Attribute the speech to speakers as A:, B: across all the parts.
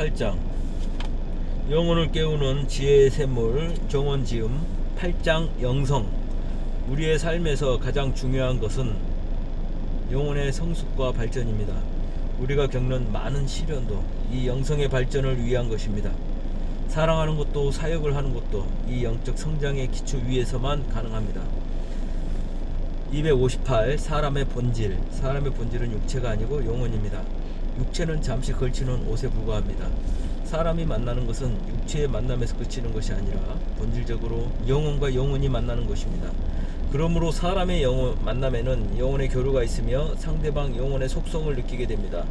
A: 8장 영혼을 깨우는 지혜의 샘물 정원지음 8장 영성. 우리의 삶에서 가장 중요한 것은 영혼의 성숙과 발전입니다. 우리가 겪는 많은 시련도 이 영성의 발전을 위한 것입니다. 사랑하는 것도 사역을 하는 것도 이 영적 성장의 기초 위에서만 가능합니다. 258 사람의 본질은 육체가 아니고 영혼입니다. 육체는 잠시 걸치는 옷에 불과합니다. 사람이 만나는 것은 육체의 만남에서 그치는 것이 아니라 본질적으로 영혼과 영혼이 만나는 것입니다. 그러므로 사람의 만남에는 영혼의 교류가 있으며 상대방 영혼의 속성을 느끼게 됩니다.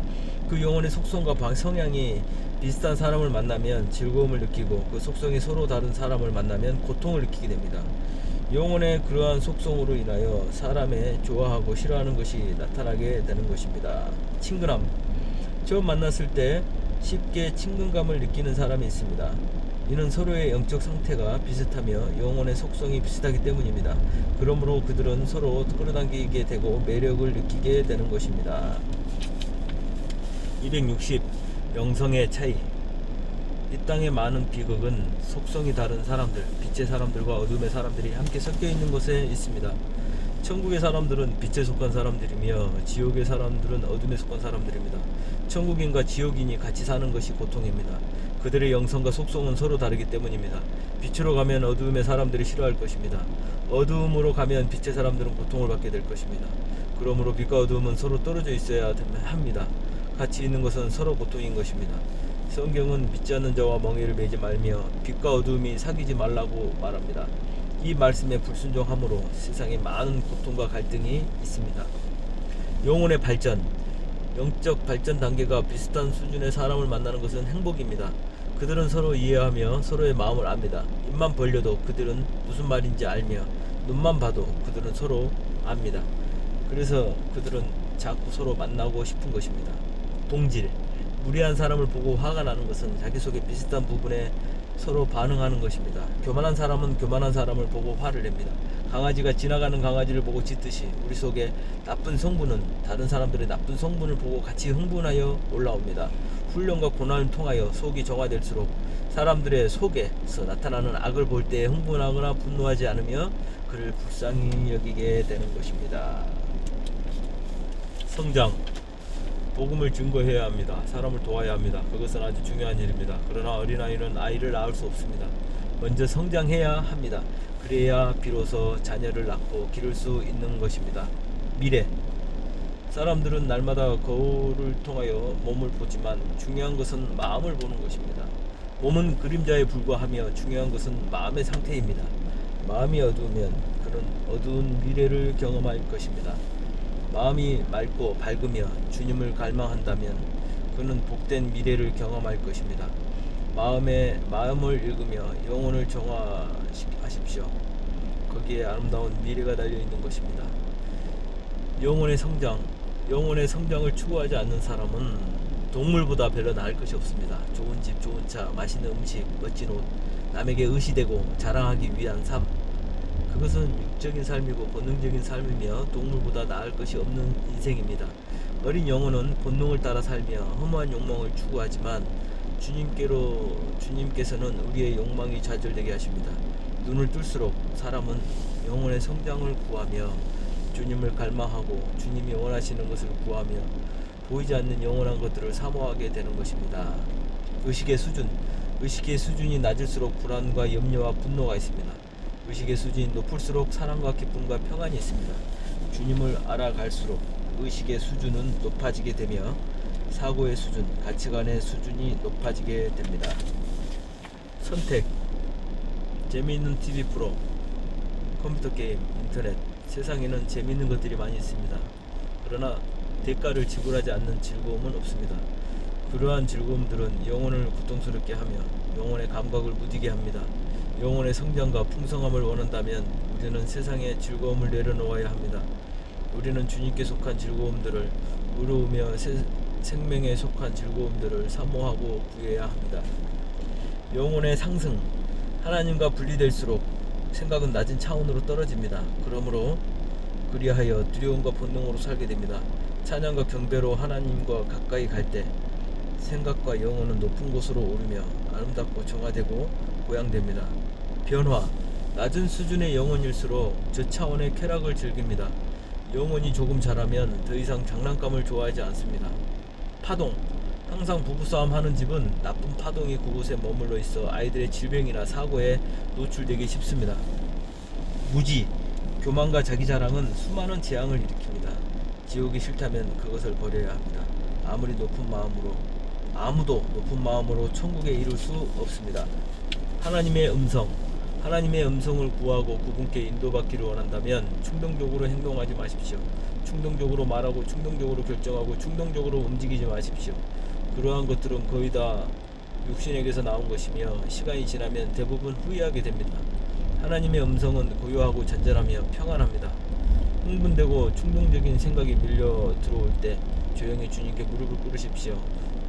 A: 그 영혼의 속성과 성향이 비슷한 사람을 만나면 즐거움을 느끼고 그 속성이 서로 다른 사람을 만나면 고통을 느끼게 됩니다. 영혼의 그러한 속성으로 인하여 사람의 좋아하고 싫어하는 것이 나타나게 되는 것입니다. 친근함. 처음 만났을 때 쉽게 친근감을 느끼는 사람이 있습니다. 이는 서로의 영적 상태가 비슷하며 영혼의 속성이 비슷하기 때문입니다. 그러므로 그들은 서로 끌어당기게 되고 매력을 느끼게 되는 것입니다. 260 영성의 차이. 이 땅의 많은 비극은 속성이 다른 사람들, 빛의 사람들과 어둠의 사람들이 함께 섞여 있는 곳에 있습니다. 천국의 사람들은 빛에 속한 사람들이며 지옥의 사람들은 어둠에 속한 사람들입니다. 천국인과 지옥인이 같이 사는 것이 고통입니다. 그들의 영성과 속성은 서로 다르기 때문입니다. 빛으로 가면 어둠의 사람들이 싫어할 것입니다. 어둠으로 가면 빛의 사람들은 고통을 받게 될 것입니다. 그러므로 빛과 어둠은 서로 떨어져 있어야 합니다. 같이 있는 것은 서로 고통인 것입니다. 성경은 믿지 않는 자와 멍에를 매지 말며 빛과 어둠이 사귀지 말라고 말합니다. 이 말씀에 불순종함으로 세상에 많은 고통과 갈등이 있습니다. 영혼의 발전. 영적 발전 단계가 비슷한 수준의 사람을 만나는 것은 행복입니다. 그들은 서로 이해하며 서로의 마음을 압니다. 입만 벌려도 그들은 무슨 말인지 알며 눈만 봐도 그들은 서로 압니다. 그래서 그들은 자꾸 서로 만나고 싶은 것입니다. 동질. 무례한 사람을 보고 화가 나는 것은 자기 속에 비슷한 부분에 서로 반응하는 것입니다. 교만한 사람은 교만한 사람을 보고 화를 냅니다. 강아지가 지나가는 강아지를 보고 짖듯이 우리 속에 나쁜 성분은 다른 사람들의 나쁜 성분을 보고 같이 흥분하여 올라옵니다. 훈련과 고난을 통하여 속이 정화될수록 사람들의 속에서 나타나는 악을 볼 때 흥분하거나 분노하지 않으며 그를 불쌍히 여기게 되는 것입니다. 성장. 복음을 증거해야 합니다. 사람을 도와야 합니다. 그것은 아주 중요한 일입니다. 그러나 어린아이는 아이를 낳을 수 없습니다. 먼저 성장해야 합니다. 그래야 비로소 자녀를 낳고 기를 수 있는 것입니다. 미래. 사람들은 날마다 거울을 통하여 몸을 보지만 중요한 것은 마음을 보는 것입니다. 몸은 그림자에 불과하며 중요한 것은 마음의 상태입니다. 마음이 어두우면 그는 어두운 미래를 경험할 것입니다. 마음이 맑고 밝으며 주님을 갈망한다면 그는 복된 미래를 경험할 것입니다. 마음을 읽으며 영혼을 정화하십시오. 거기에 아름다운 미래가 달려있는 것입니다. 영혼의 성장을 추구하지 않는 사람은 동물보다 별로 나을 것이 없습니다. 좋은 집, 좋은 차, 맛있는 음식, 멋진 옷, 남에게 의시되고 자랑하기 위한 삶, 그것은 육적인 삶이고 본능적인 삶이며 동물보다 나을 것이 없는 인생입니다. 어린 영혼은 본능을 따라 살며 허무한 욕망을 추구하지만 주님께서는 우리의 욕망이 좌절되게 하십니다. 눈을 뜰수록 사람은 영혼의 성장을 구하며 주님을 갈망하고 주님이 원하시는 것을 구하며 보이지 않는 영원한 것들을 사모하게 되는 것입니다. 의식의 수준이 낮을수록 불안과 염려와 분노가 있습니다. 의식의 수준이 높을수록 사랑과 기쁨과 평안이 있습니다. 주님을 알아갈수록 의식의 수준은 높아지게 되며 사고의 수준, 가치관의 수준이 높아지게 됩니다. 선택. 재미있는 TV 프로, 컴퓨터 게임, 인터넷. 세상에는 재미있는 것들이 많이 있습니다. 그러나 대가를 지불하지 않는 즐거움은 없습니다. 그러한 즐거움들은 영혼을 고통스럽게 하며 영혼의 감각을 무디게 합니다. 영혼의 성장과 풍성함을 원한다면 우리는 세상의 즐거움을 내려놓아야 합니다. 우리는 주님께 속한 즐거움들을 의로우며 생명에 속한 즐거움들을 사모하고 구해야 합니다. 영혼의 상승. 하나님과 분리될수록 생각은 낮은 차원으로 떨어집니다. 그러므로 그리하여 두려움과 본능으로 살게 됩니다. 찬양과 경배로 하나님과 가까이 갈 때 생각과 영혼은 높은 곳으로 오르며 아름답고 정화되고 고양됩니다. 변화. 낮은 수준의 영혼일수록 저 차원의 쾌락을 즐깁니다. 영혼이 조금 자라면 더 이상 장난감을 좋아하지 않습니다. 파동. 항상 부부싸움 하는 집은 나쁜 파동이 그곳에 머물러 있어 아이들의 질병이나 사고에 노출되기 쉽습니다. 무지. 교만과 자기 자랑은 수많은 재앙을 일으킵니다. 지옥이 싫다면 그것을 버려야 합니다. 아무도 높은 마음으로 천국에 이룰 수 없습니다. 하나님의 음성. 하나님의 음성을 구하고 그분께 인도받기를 원한다면 충동적으로 행동하지 마십시오. 충동적으로 말하고 충동적으로 결정하고 충동적으로 움직이지 마십시오. 그러한 것들은 거의 다 육신에게서 나온 것이며 시간이 지나면 대부분 후회하게 됩니다. 하나님의 음성은 고요하고 잔잔하며 평안합니다. 흥분되고 충동적인 생각이 밀려 들어올 때 조용히 주님께 무릎을 꿇으십시오.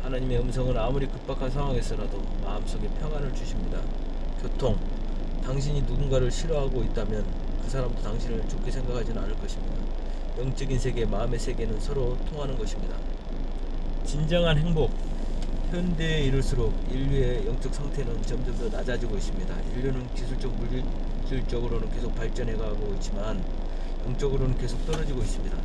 A: 하나님의 음성은 아무리 급박한 상황에서라도 마음속에 평안을 주십니다. 교통. 당신이 누군가를 싫어하고 있다면 그 사람도 당신을 좋게 생각하지는 않을 것입니다. 영적인 세계, 마음의 세계는 서로 통하는 것입니다. 진정한 행복. 현대에 이를수록 인류의 영적 상태는 점점 더 낮아지고 있습니다. 인류는 기술적, 물질적으로는 계속 발전해가고 있지만 영적으로는 계속 떨어지고 있습니다.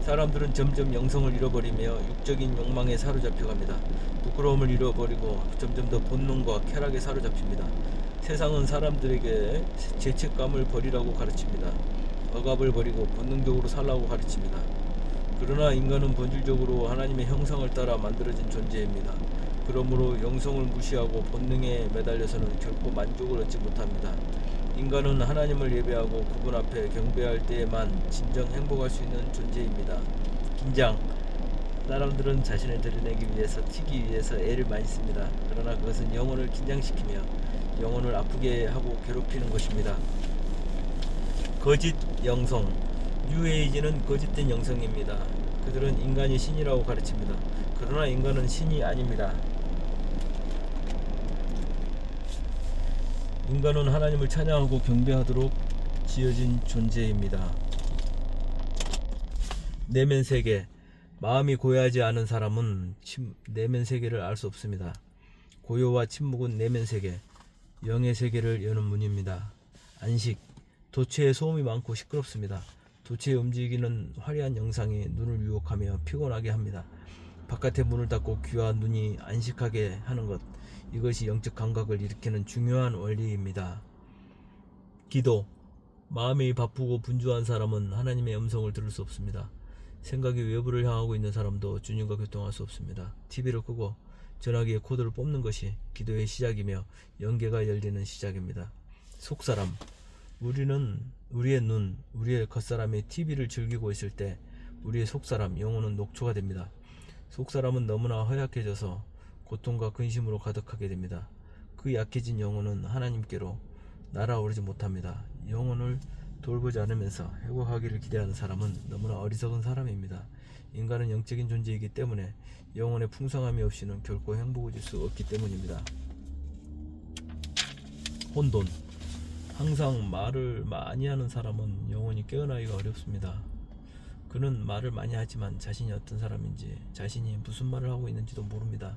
A: 사람들은 점점 영성을 잃어버리며 육적인 욕망에 사로잡혀갑니다. 부끄러움을 잃어버리고 점점 더 본능과 쾌락에 사로잡힙니다. 세상은 사람들에게 죄책감을 버리라고 가르칩니다. 억압을 버리고 본능적으로 살라고 가르칩니다. 그러나 인간은 본질적으로 하나님의 형상을 따라 만들어진 존재입니다. 그러므로 영성을 무시하고 본능에 매달려서는 결코 만족을 얻지 못합니다. 인간은 하나님을 예배하고 그분 앞에 경배할 때에만 진정 행복할 수 있는 존재입니다. 긴장. 사람들은 자신을 드러내기 위해서, 튀기 위해서 애를 많이 씁니다. 그러나 그것은 영혼을 긴장시키며 영혼을 아프게 하고 괴롭히는 것입니다. 거짓 영성. 뉴에이지는 거짓된 영성입니다. 그들은 인간이 신이라고 가르칩니다. 그러나 인간은 신이 아닙니다. 인간은 하나님을 찬양하고 경배하도록 지어진 존재입니다. 내면 세계. 마음이 고요하지 않은 사람은 내면 세계를 알 수 없습니다. 고요와 침묵은 내면 세계, 영의 세계를 여는 문입니다. 안식. 도처에 소음이 많고 시끄럽습니다. 도처에 움직이는 화려한 영상이 눈을 유혹하며 피곤하게 합니다. 바깥의 문을 닫고 귀와 눈이 안식하게 하는 것, 이것이 영적 감각을 일으키는 중요한 원리입니다. 기도. 마음이 바쁘고 분주한 사람은 하나님의 음성을 들을 수 없습니다. 생각이 외부를 향하고 있는 사람도 주님과 교통할 수 없습니다. TV를 끄고 전화기의 코드를 뽑는 것이 기도의 시작이며 영계가 열리는 시작입니다. 속사람. 우리의 눈, 우리의 겉사람이 TV를 즐기고 있을 때 우리의 속사람, 영혼은 녹초가 됩니다. 속사람은 너무나 허약해져서 고통과 근심으로 가득하게 됩니다. 그 약해진 영혼은 하나님께로 날아오르지 못합니다. 영혼을 돌보지 않으면서 회복하기를 기대하는 사람은 너무나 어리석은 사람입니다. 인간은 영적인 존재이기 때문에 영혼의 풍성함이 없이는 결코 행복해질 수 없기 때문입니다. 혼돈. 항상 말을 많이 하는 사람은 영혼이 깨어나기가 어렵습니다. 그는 말을 많이 하지만 자신이 어떤 사람인지, 자신이 무슨 말을 하고 있는지도 모릅니다.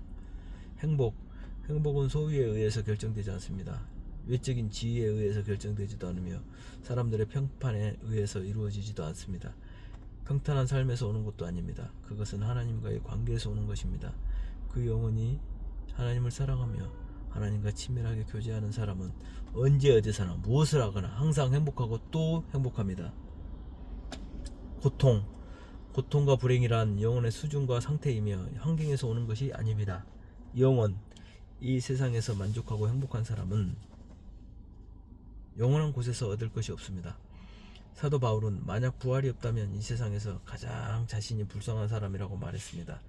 A: 행복은 소유에 의해서 결정되지 않습니다. 외적인 지위에 의해서 결정되지도 않으며 사람들의 평판에 의해서 이루어지지도 않습니다. 평탄한 삶에서 오는 것도 아닙니다. 그것은 하나님과의 관계에서 오는 것입니다. 그 영혼이 하나님을 사랑하며 하나님과 친밀하게 교제하는 사람은 언제 어디서나 무엇을 하거나 항상 행복하고 또 행복합니다. 고통과 불행이란 영혼의 수준과 상태이며 환경에서 오는 것이 아닙니다. 이 세상에서 만족하고 행복한 사람은 영원한 곳에서 얻을 것이 없습니다. 사도 바울은 만약 부활이 없다면 이 세상에서 가장 자신이 불쌍한 사람이라고 말했습니다.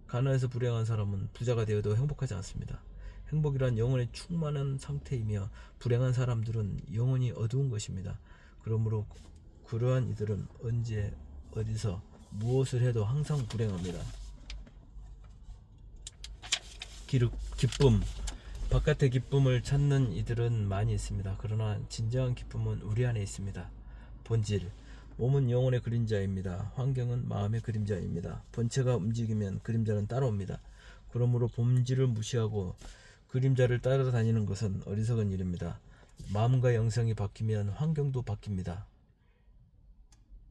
A: 가난해서 불행한 사람은 부자가 되어도 행복하지 않습니다. 행복이란 영혼의 충만한 상태이며 불행한 사람들은 영혼이 어두운 것입니다. 그러므로 그러한 이들은 언제 어디서 무엇을 해도 항상 불행합니다. 기쁨. 바깥의 기쁨을 찾는 이들은 많이 있습니다. 그러나 진정한 기쁨은 우리 안에 있습니다. 본질. 몸은 영혼의 그림자입니다. 환경은 마음의 그림자입니다. 본체가 움직이면 그림자는 따라옵니다. 그러므로 본질을 무시하고 그림자를 따라다니는 것은 어리석은 일입니다. 마음과 영성이 바뀌면 환경도 바뀝니다.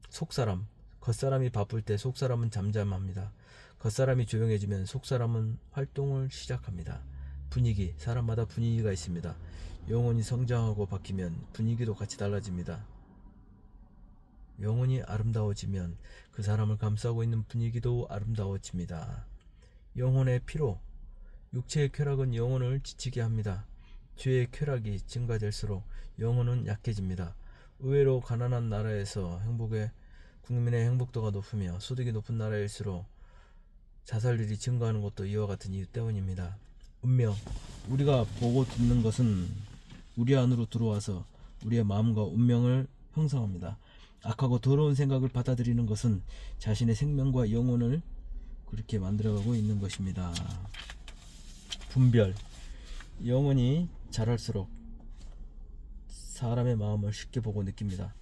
A: 속사람, 겉사람이 바쁠 때 속사람은 잠잠합니다. 겉사람이 조용해지면 속사람은 활동을 시작합니다. 분위기, 사람마다 분위기가 있습니다. 영혼이 성장하고 바뀌면 분위기도 같이 달라집니다. 영혼이 아름다워지면 그 사람을 감싸고 있는 분위기도 아름다워집니다. 영혼의 피로, 육체의 쾌락은 영혼을 지치게 합니다. 죄의 쾌락이 증가될수록 영혼은 약해집니다. 의외로 가난한 나라에서 국민의 행복도가 높으며 소득이 높은 나라일수록 자살률이 증가하는 것도 이와 같은 이유 때문입니다. 운명, 우리가 보고 듣는 것은 우리 안으로 들어와서 우리의 마음과 운명을 형성합니다. 악하고 더러운 생각을 받아들이는 것은 자신의 생명과 영혼을 그렇게 만들어가고 있는 것입니다. 분별, 영혼이 자랄수록 사람의 마음을 쉽게 보고 느낍니다.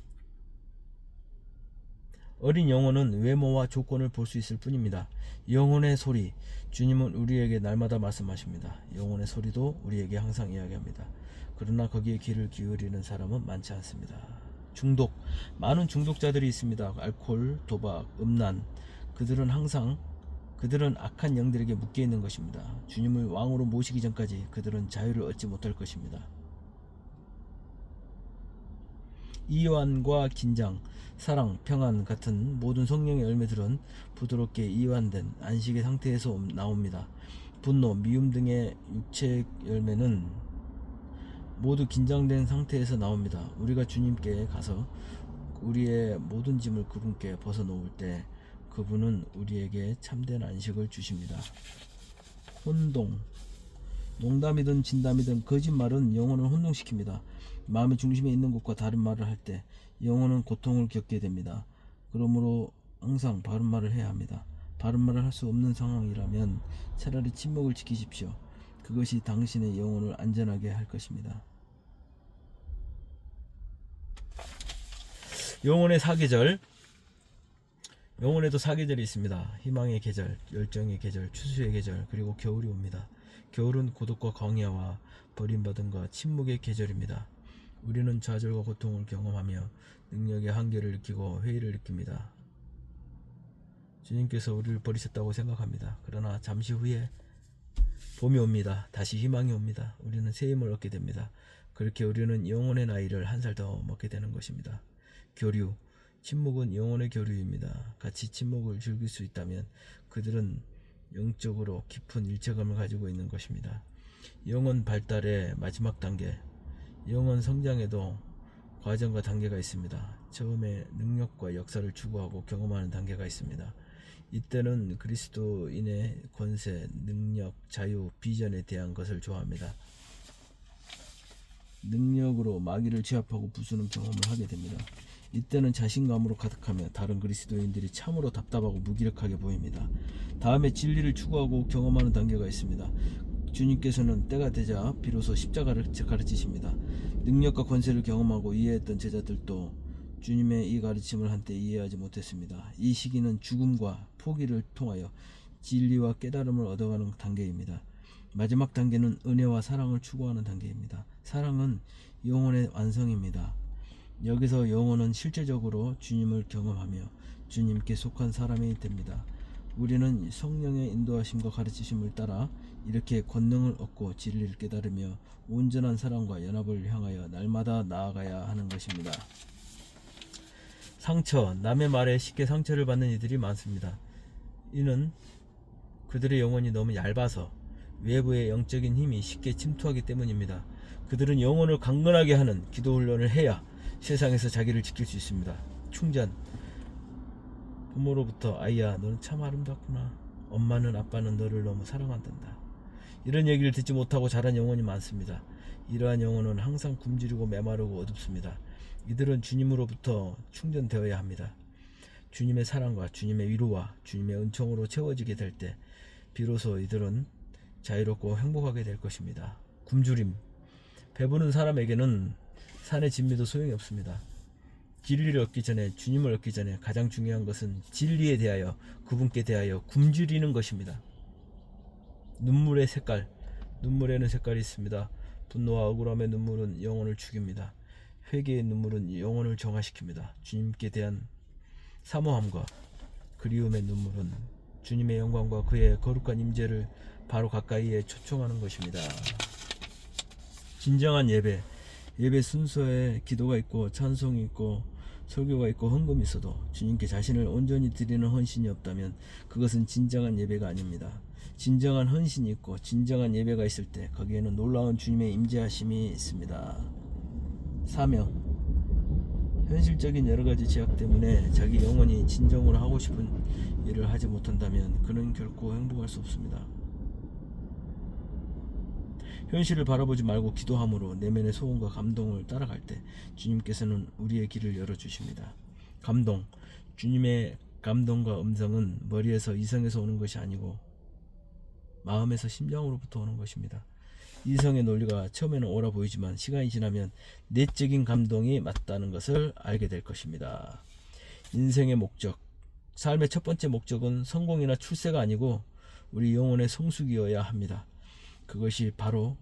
A: 어린 영혼은 외모와 조건을 볼 수 있을 뿐입니다. 영혼의 소리, 주님은 우리에게 날마다 말씀하십니다. 영혼의 소리도 우리에게 항상 이야기합니다. 그러나 거기에 귀를 기울이는 사람은 많지 않습니다. 중독, 많은 중독자들이 있습니다. 알코올, 도박, 음란, 그들은 악한 영들에게 묶여 있는 것입니다. 주님을 왕으로 모시기 전까지 그들은 자유를 얻지 못할 것입니다. 이완과 긴장, 사랑, 평안 같은 모든 성령의 열매들은 부드럽게 이완된 안식의 상태에서 나옵니다. 분노, 미움 등의 육체 열매는 모두 긴장된 상태에서 나옵니다. 우리가 주님께 가서 우리의 모든 짐을 그분께 벗어놓을 때 그분은 우리에게 참된 안식을 주십니다. 혼동, 농담이든 진담이든 거짓말은 영혼을 혼동시킵니다. 마음의 중심에 있는 것과 다른 말을 할 때 영혼은 고통을 겪게 됩니다. 그러므로 항상 바른 말을 해야 합니다. 바른 말을 할 수 없는 상황이라면 차라리 침묵을 지키십시오. 그것이 당신의 영혼을 안전하게 할 것입니다. 영혼의 사계절, 영혼에도 사계절이 있습니다. 희망의 계절, 열정의 계절, 추수의 계절, 그리고 겨울이 옵니다. 겨울은 고독과 광야와 버림받음과 침묵의 계절입니다. 우리는 좌절과 고통을 경험하며 능력의 한계를 느끼고 회의를 느낍니다. 주님께서 우리를 버리셨다고 생각합니다. 그러나 잠시 후에 봄이 옵니다. 다시 희망이 옵니다. 우리는 새 힘을 얻게 됩니다. 그렇게 우리는 영혼의 나이를 한 살 더 먹게 되는 것입니다. 교류, 침묵은 영혼의 교류입니다. 같이 침묵을 즐길 수 있다면 그들은 영적으로 깊은 일체감을 가지고 있는 것입니다. 영혼 발달의 마지막 단계, 영혼 성장에도 과정과 단계가 있습니다. 처음에 능력과 역사를 추구하고 경험하는 단계가 있습니다. 이때는 그리스도인의 권세, 능력, 자유, 비전에 대한 것을 좋아합니다. 능력으로 마귀를 제압하고 부수는 경험을 하게 됩니다. 이때는 자신감으로 가득하며 다른 그리스도인들이 참으로 답답하고 무기력하게 보입니다. 다음에 진리를 추구하고 경험하는 단계가 있습니다. 주님께서는 때가 되자 비로소 십자가를 가르치십니다. 능력과 권세를 경험하고 이해했던 제자들도 주님의 이 가르침을 한때 이해하지 못했습니다. 이 시기는 죽음과 포기를 통하여 진리와 깨달음을 얻어가는 단계입니다. 마지막 단계는 은혜와 사랑을 추구하는 단계입니다. 사랑은 영혼의 완성입니다. 여기서 영혼은 실제적으로 주님을 경험하며 주님께 속한 사람이 됩니다. 우리는 성령의 인도하심과 가르치심을 따라 이렇게 권능을 얻고 진리를 깨달으며 온전한 사랑과 연합을 향하여 날마다 나아가야 하는 것입니다. 상처, 남의 말에 쉽게 상처를 받는 이들이 많습니다. 이는 그들의 영혼이 너무 얇아서 외부의 영적인 힘이 쉽게 침투하기 때문입니다. 그들은 영혼을 강건하게 하는 기도 훈련을 해야 세상에서 자기를 지킬 수 있습니다. 충전, 부모로부터 아이야 너는 참 아름답구나, 엄마는 아빠는 너를 너무 사랑한단다, 이런 얘기를 듣지 못하고 자란 영혼이 많습니다. 이러한 영혼은 항상 굶주리고 메마르고 어둡습니다. 이들은 주님으로부터 충전되어야 합니다. 주님의 사랑과 주님의 위로와 주님의 은총으로 채워지게 될 때 비로소 이들은 자유롭고 행복하게 될 것입니다. 굶주림, 배부른 사람에게는 산의 진미도 소용이 없습니다. 진리를 얻기 전에, 주님을 얻기 전에 가장 중요한 것은 진리에 대하여, 그분께 대하여 굶주리는 것입니다. 눈물의 색깔, 눈물에는 색깔이 있습니다. 분노와 억울함의 눈물은 영혼을 죽입니다. 회개의 눈물은 영혼을 정화시킵니다. 주님께 대한 사모함과 그리움의 눈물은 주님의 영광과 그의 거룩한 임재를 바로 가까이에 초청하는 것입니다. 진정한 예배, 예배 순서에 기도가 있고 찬송이 있고 설교가 있고 헌금이 있어도 주님께 자신을 온전히 드리는 헌신이 없다면 그것은 진정한 예배가 아닙니다. 진정한 헌신이 있고 진정한 예배가 있을 때 거기에는 놀라운 주님의 임재하심이 있습니다. 사명, 현실적인 여러가지 제약 때문에 자기 영혼이 진정으로 하고 싶은 일을 하지 못한다면 그는 결코 행복할 수 없습니다. 현실을 바라보지 말고 기도함으로 내면의 소원과 감동을 따라갈 때 주님께서는 우리의 길을 열어주십니다. 감동, 주님의 감동과 음성은 머리에서 이성에서 오는 것이 아니고 마음에서 심장으로부터 오는 것입니다. 이성의 논리가 처음에는 옳아 보이지만 시간이 지나면 내적인 감동이 맞다는 것을 알게 될 것입니다. 인생의 목적, 삶의 첫 번째 목적은 성공이나 출세가 아니고 우리 영혼의 성숙이어야 합니다. 그것이 바로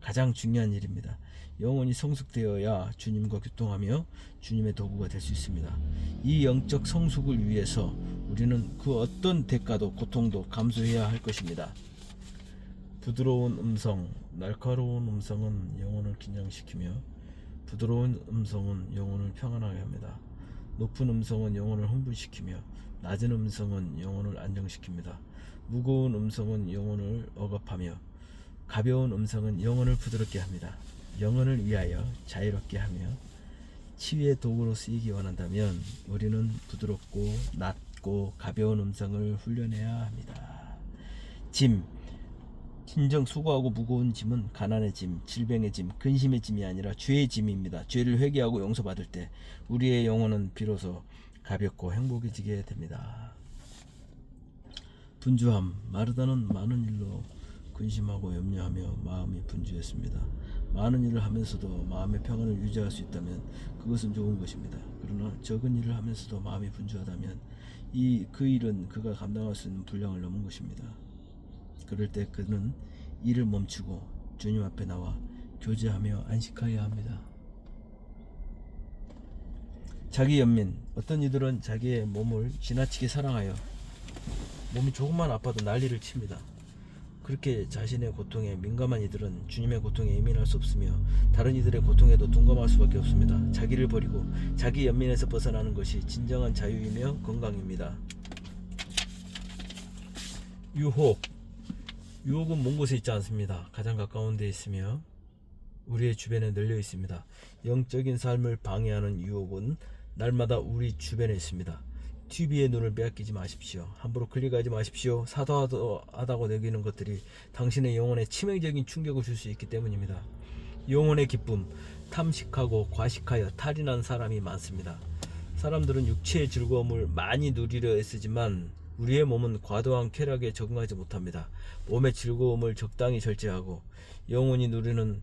A: 가장 중요한 일입니다. 영혼이 성숙되어야 주님과 교통하며 주님의 도구가 될 수 있습니다. 이 영적 성숙을 위해서 우리는 그 어떤 대가도 고통도 감수해야 할 것입니다. 부드러운 음성, 날카로운 음성은 영혼을 긴장시키며 부드러운 음성은 영혼을 평안하게 합니다. 높은 음성은 영혼을 흥분시키며 낮은 음성은 영혼을 안정시킵니다. 무거운 음성은 영혼을 억압하며 가벼운 음성은 영혼을 부드럽게 합니다. 영혼을 위하여 자유롭게 하며 치유의 도구로 쓰이기 원한다면 우리는 부드럽고 낮고 가벼운 음성을 훈련해야 합니다. 짐, 진정 수고하고 무거운 짐은 가난의 짐, 질병의 짐, 근심의 짐이 아니라 죄의 짐입니다. 죄를 회개하고 용서받을 때 우리의 영혼은 비로소 가볍고 행복해지게 됩니다. 분주함, 마르다는 많은 일로 근심하고 염려하며 마음이 분주했습니다. 많은 일을 하면서도 마음의 평안을 유지할 수 있다면 그것은 좋은 것입니다. 그러나 적은 일을 하면서도 마음이 분주하다면 그 일은 그가 감당할 수 있는 분량을 넘은 것입니다. 그럴 때 그는 일을 멈추고 주님 앞에 나와 교제하며 안식하여야 합니다. 자기 연민, 어떤 이들은 자기의 몸을 지나치게 사랑하여 몸이 조금만 아파도 난리를 칩니다. 그렇게 자신의 고통에 민감한 이들은 주님의 고통에 예민할 수 없으며 다른 이들의 고통에도 둔감할 수밖에 없습니다. 자기를 버리고 자기 연민에서 벗어나는 것이 진정한 자유이며 건강입니다. 유혹은 먼 곳에 있지 않습니다. 가장 가까운 데 있으며 우리의 주변에 널려 있습니다. 영적인 삶을 방해하는 유혹은 날마다 우리 주변에 있습니다. TV의 눈을 빼앗기지 마십시오. 함부로 클릭하지 마십시오. 사도하다고 여기는 것들이 당신의 영혼에 치명적인 충격을 줄 수 있기 때문입니다. 영혼의 기쁨, 탐식하고 과식하여 탈인한 사람이 많습니다. 사람들은 육체의 즐거움을 많이 누리려 애쓰지만 우리의 몸은 과도한 쾌락에 적응하지 못합니다. 몸의 즐거움을 적당히 절제하고 영혼이 누리는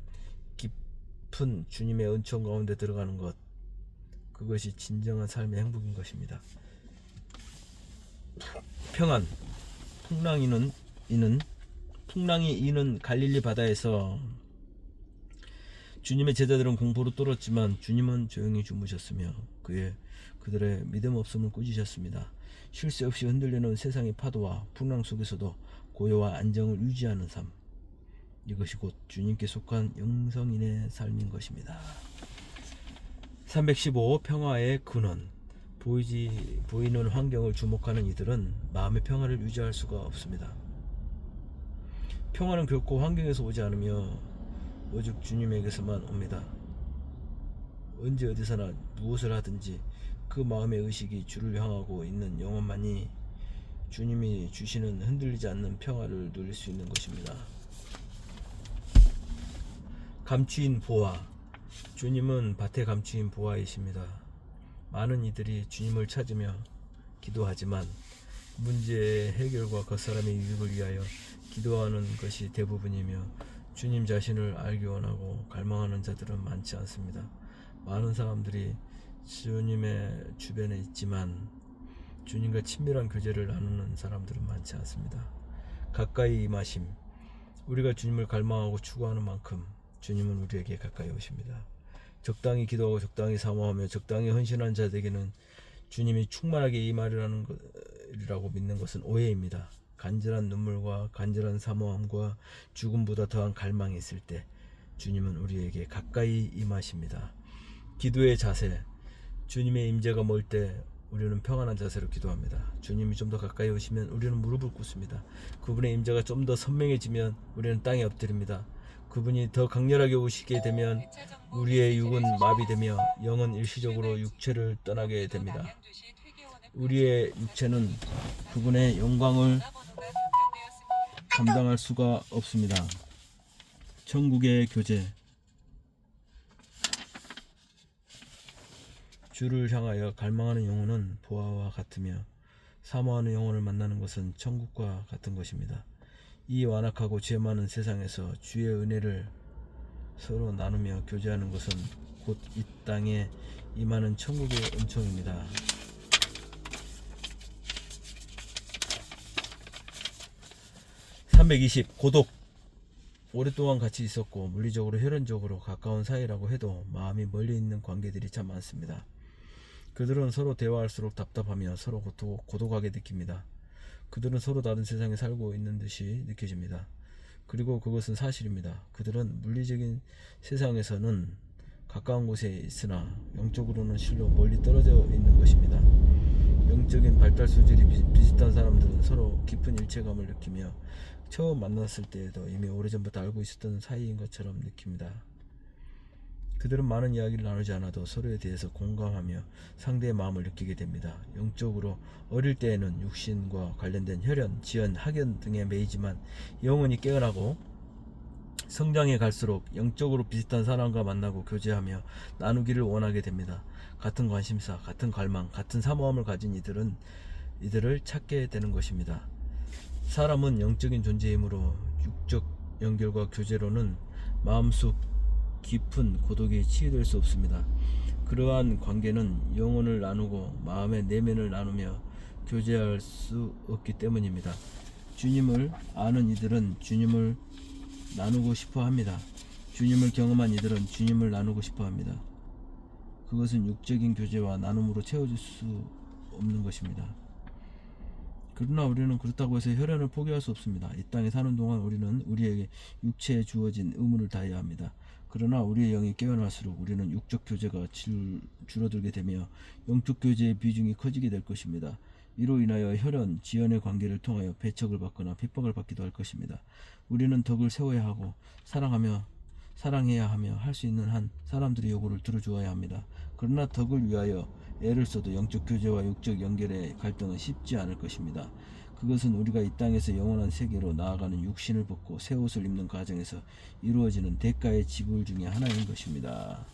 A: 깊은 주님의 은총 가운데 들어가는 것, 그것이 진정한 삶의 행복인 것입니다. 평안, 풍랑이 이는 갈릴리 바다에서 주님의 제자들은 공포로 떨었지만 주님은 조용히 주무셨으며 그들의 믿음 없음을 꾸짖으셨습니다. 쉴 새 없이 흔들리는 세상의 파도와 풍랑 속에서도 고요와 안정을 유지하는 삶, 이것이 곧 주님께 속한 영성인의 삶인 것입니다. 315. 평화의 근원. 보이는 환경을 주목하는 이들은 마음의 평화를 유지할 수가 없습니다. 평화는 결코 환경에서 오지 않으며 오직 주님에게서만 옵니다. 언제 어디서나 무엇을 하든지 그 마음의 의식이 주를 향하고 있는 영혼만이 주님이 주시는 흔들리지 않는 평화를 누릴 수 있는 것입니다. 감추인 보화. 주님은 밭에 감추인 보화이십니다. 많은 이들이 주님을 찾으며 기도하지만 문제의 해결과 그 사람의 유익을 위하여 기도하는 것이 대부분이며 주님 자신을 알기 원하고 갈망하는 자들은 많지 않습니다. 많은 사람들이 주님의 주변에 있지만 주님과 친밀한 교제를 나누는 사람들은 많지 않습니다. 가까이 임하심. 우리가 주님을 갈망하고 추구하는 만큼 주님은 우리에게 가까이 오십니다. 적당히 기도하고 적당히 사모하며 적당히 헌신한 자들에게는 주님이 충만하게 임하리라는 것이라고 믿는 것은 오해입니다. 간절한 눈물과 간절한 사모함과 죽음보다 더한 갈망이 있을 때 주님은 우리에게 가까이 임하십니다. 기도의 자세. 주님의 임재가 멀 때 우리는 평안한 자세로 기도합니다. 주님이 좀 더 가까이 오시면 우리는 무릎을 꿇습니다. 그분의 임재가 좀 더 선명해지면 우리는 땅에 엎드립니다. 그분이 더 강렬하게 오시게 되면 우리의 육은 마비되며 영은 일시적으로 육체를 떠나게 됩니다. 우리의 육체는 그분의 영광을 감당할 수가 없습니다. 천국의 교제. 주를 향하여 갈망하는 영혼은 보아와 같으며 사모하는 영혼을 만나는 것은 천국과 같은 것입니다. 이 완악하고 죄 많은 세상에서 주의 은혜를 서로 나누며 교제하는 것은 곧 이 땅에 임하는 천국의 은총입니다. 고독. 오랫동안 같이 있었고 물리적으로 혈연적으로 가까운 사이라고 해도 마음이 멀리 있는 관계들이 참 많습니다. 그들은 서로 대화할수록 답답하며 서로 고독하게 느낍니다. 그들은 서로 다른 세상에 살고 있는 듯이 느껴집니다. 그리고 그것은 사실입니다. 그들은 물리적인 세상에서는 가까운 곳에 있으나 영적으로는 실로 멀리 떨어져 있는 것입니다. 영적인 발달 수준이 비슷한 사람들은 서로 깊은 일체감을 느끼며 처음 만났을 때에도 이미 오래전부터 알고 있었던 사이인 것처럼 느낍니다. 그들은 많은 이야기를 나누지 않아도 서로에 대해서 공감하며 상대의 마음을 느끼게 됩니다. 영적으로 어릴 때에는 육신과 관련된 혈연, 지연, 학연 등에 매이지만 영혼이 깨어나고 성장해 갈수록 영적으로 비슷한 사람과 만나고 교제하며 나누기를 원하게 됩니다. 같은 관심사, 같은 갈망, 같은 사모함을 가진 이들을 찾게 되는 것입니다. 사람은 영적인 존재이므로 육적 연결과 교제로는 마음속 깊은 고독에 치유될 수 없습니다. 그러한 관계는 영혼을 나누고 마음의 내면을 나누며 교제할 수 없기 때문입니다. 주님을 아는 이들은 주님을 나누고 싶어 합니다. 주님을 경험한 이들은 주님을 나누고 싶어 합니다. 그것은 육적인 교제와 나눔으로 채워질 수 없는 것입니다. 그러나 우리는 그렇다고 해서 혈연을 포기할 수 없습니다. 이 땅에 사는 동안 우리는 우리에게 육체에 주어진 의무를 다해야 합니다. 그러나 우리의 영이 깨어날수록 우리는 육적 교제가 줄어들게 되며 영적 교제의 비중이 커지게 될 것입니다. 이로 인하여 혈연, 지연의 관계를 통하여 배척을 받거나 핍박을 받기도 할 것입니다. 우리는 덕을 세워야 하고 사랑해야 하며 할 수 있는 한 사람들의 요구를 들어주어야 합니다. 그러나 덕을 위하여 애를 써도 영적 교제와 육적 연결의 갈등은 쉽지 않을 것입니다. 그것은 우리가 이 땅에서 영원한 세계로 나아가는 육신을 벗고 새 옷을 입는 과정에서 이루어지는 대가의 지불 중에 하나인 것입니다.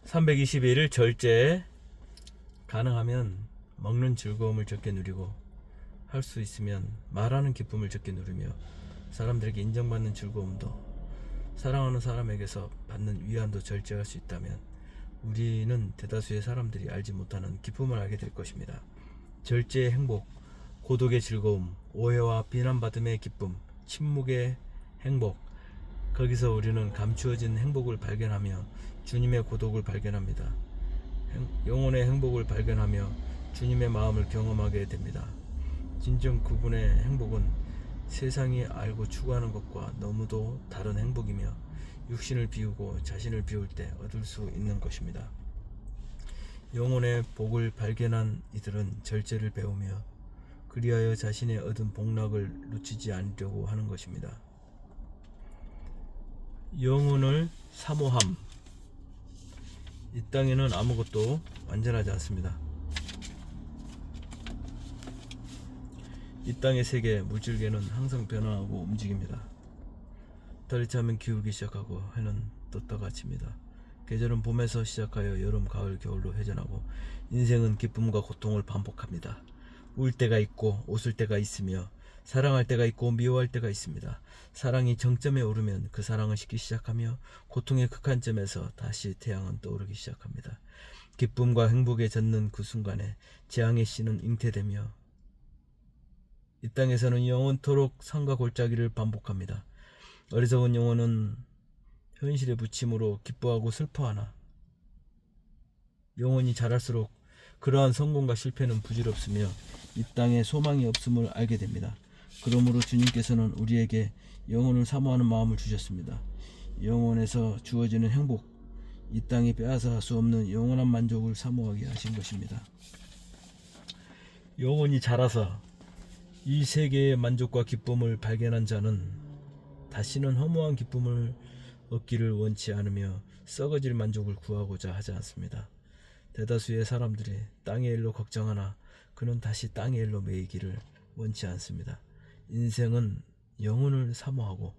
A: 321일 절제. 가능하면 먹는 즐거움을 적게 누리고 할 수 있으면 말하는 기쁨을 적게 누리며 사람들에게 인정받는 즐거움도 사랑하는 사람에게서 받는 위안도 절제할 수 있다면 우리는 대다수의 사람들이 알지 못하는 기쁨을 알게 될 것입니다. 절제의 행복, 고독의 즐거움, 오해와 비난받음의 기쁨, 침묵의 행복. 거기서 우리는 감추어진 행복을 발견하며 주님의 고독을 발견합니다. 영혼의 행복을 발견하며 주님의 마음을 경험하게 됩니다. 진정 그분의 행복은 세상이 알고 추구하는 것과 너무도 다른 행복이며 육신을 비우고 자신을 비울 때 얻을 수 있는 것입니다. 영혼의 복을 발견한 이들은 절제를 배우며 그리하여 자신의 얻은 복락을 놓치지 않으려고 하는 것입니다. 영혼을 사모함. 이 땅에는 아무것도 완전하지 않습니다. 이 땅의 세계, 물질계는 항상 변화하고 움직입니다. 달이 차면 기울기 시작하고 해는 떴다가 집니다. 계절은 봄에서 시작하여 여름, 가을, 겨울로 회전하고 인생은 기쁨과 고통을 반복합니다. 울 때가 있고 웃을 때가 있으며 사랑할 때가 있고 미워할 때가 있습니다. 사랑이 정점에 오르면 그 사랑은 식기 시작하며 고통의 극한점에서 다시 태양은 떠오르기 시작합니다. 기쁨과 행복에 젖는 그 순간에 재앙의 씨는 잉태되며 이 땅에서는 영원토록 산과 골짜기를 반복합니다. 어리석은 영혼은 현실의 부침으로 기뻐하고 슬퍼하나 영혼이 자랄수록 그러한 성공과 실패는 부질없으며 이 땅에 소망이 없음을 알게 됩니다. 그러므로 주님께서는 우리에게 영혼을 사모하는 마음을 주셨습니다. 영혼에서 주어지는 행복, 이 땅이 빼앗아 수 없는 영원한 만족을 사모하게 하신 것입니다. 영혼이 자라서 이 세계의 만족과 기쁨을 발견한 자는 다시는 허무한 기쁨을 얻기를 원치 않으며 썩어질 만족을 구하고자 하지 않습니다. 대다수의 사람들이 땅의 일로 걱정하나 그는 다시 땅의 일로 매이기를 원치 않습니다. 인생은 영혼을 사모하고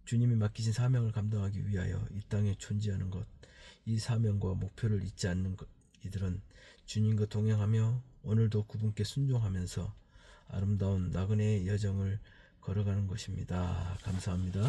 A: 주님이 맡기신 사명을 감당하기 위하여 이 땅에 존재하는 것, 이 사명과 목표를 잊지 않는 것, 이들은 주님과 동행하며 오늘도 그분께 순종하면서 아름다운 나그네의 여정을 걸어가는 것입니다. 감사합니다.